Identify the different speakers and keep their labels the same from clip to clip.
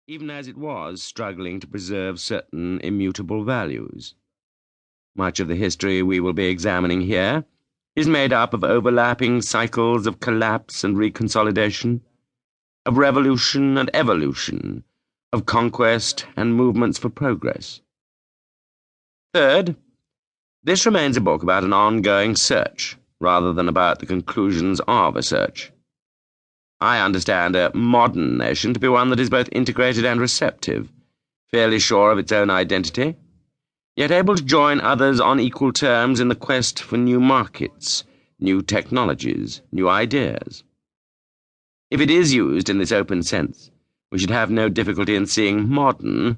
Speaker 1: even as it was struggling to preserve certain immutable values. Much of the history we will be examining here is made up of overlapping cycles of collapse and reconsolidation, of revolution and evolution, of conquest and movements for progress. Third, this remains a book about an ongoing search, rather than about the conclusions of a search. I understand a modern nation to be one that is both integrated and receptive, fairly sure of its own identity, yet able to join others on equal terms in the quest for new markets, new technologies, new ideas. If it is used in this open sense, we should have no difficulty in seeing modern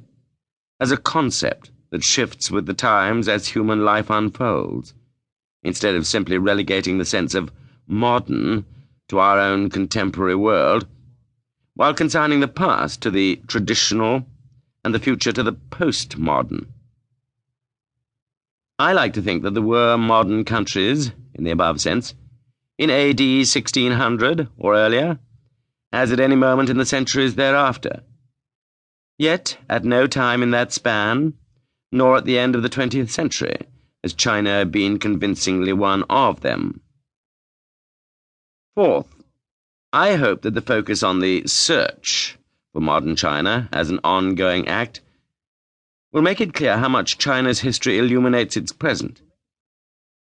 Speaker 1: as a concept that shifts with the times as human life unfolds, instead of simply relegating the sense of modern to our own contemporary world, while consigning the past to the traditional and the future to the postmodern. I like to think that there were modern countries, in the above sense, in AD 1600 or earlier, as at any moment in the centuries thereafter. Yet, at no time in that span, nor at the end of the 20th century, has China been convincingly one of them. Fourth, I hope that the focus on the search for modern China as an ongoing act will make it clear how much China's history illuminates its present.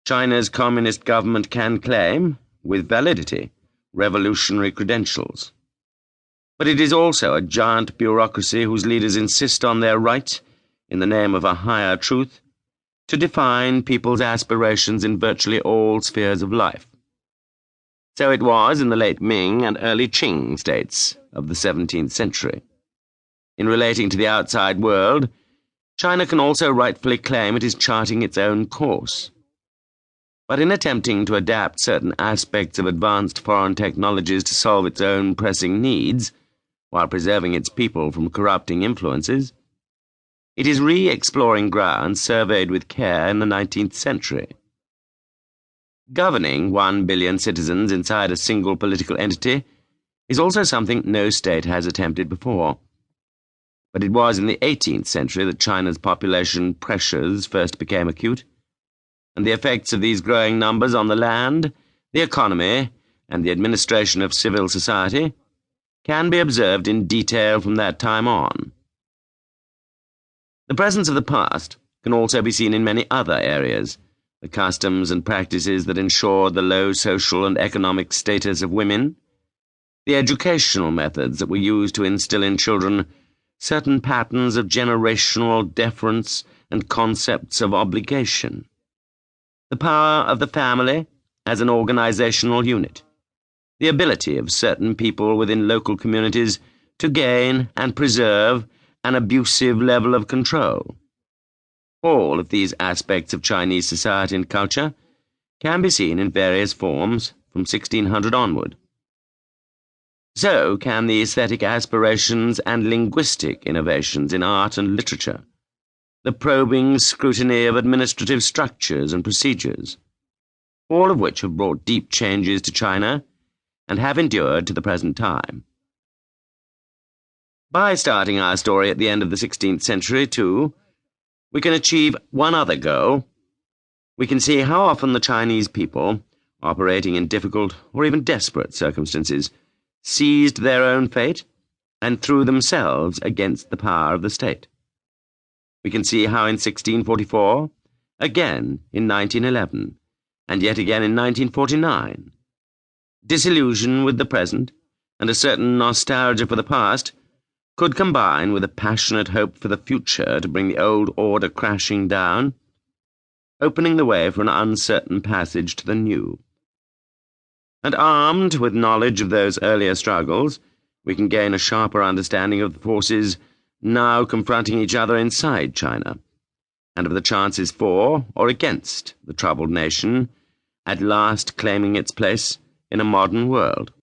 Speaker 1: China's communist government can claim, with validity, revolutionary credentials. But it is also a giant bureaucracy whose leaders insist on their right, in the name of a higher truth, to define people's aspirations in virtually all spheres of life. So it was in the late Ming and early Qing states of the 17th century. In relating to the outside world, China can also rightfully claim it is charting its own course. But in attempting to adapt certain aspects of advanced foreign technologies to solve its own pressing needs, while preserving its people from corrupting influences, it is re-exploring ground surveyed with care in the 19th century. Governing 1 billion citizens inside a single political entity is also something no state has attempted before. But it was in the 18th century that China's population pressures first became acute, and the effects of these growing numbers on the land, the economy, and the administration of civil society can be observed in detail from that time on. The presence of the past can also be seen in many other areas. The customs and practices that ensured the low social and economic status of women, the educational methods that were used to instill in children certain patterns of generational deference and concepts of obligation, the power of the family as an organizational unit, the ability of certain people within local communities to gain and preserve an abusive level of control. All of these aspects of Chinese society and culture can be seen in various forms from 1600 onward. So can the aesthetic aspirations and linguistic innovations in art and literature, the probing scrutiny of administrative structures and procedures, all of which have brought deep changes to China and have endured to the present time. By starting our story at the end of the 16th century, too, we can achieve one other goal. We can see how often the Chinese people, operating in difficult or even desperate circumstances, seized their own fate and threw themselves against the power of the state. We can see how in 1644, again in 1911, and yet again in 1949, disillusion with the present and a certain nostalgia for the past could combine with a passionate hope for the future to bring the old order crashing down, opening the way for an uncertain passage to the new. And armed with knowledge of those earlier struggles, we can gain a sharper understanding of the forces now confronting each other inside China, and of the chances for or against the troubled nation at last claiming its place in a modern world.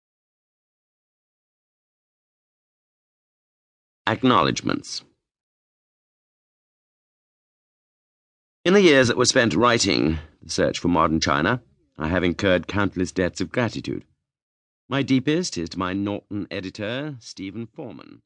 Speaker 1: Acknowledgements. In the years that were spent writing The Search for Modern China, I have incurred countless debts of gratitude. My deepest is to my Norton editor, Stephen Foreman.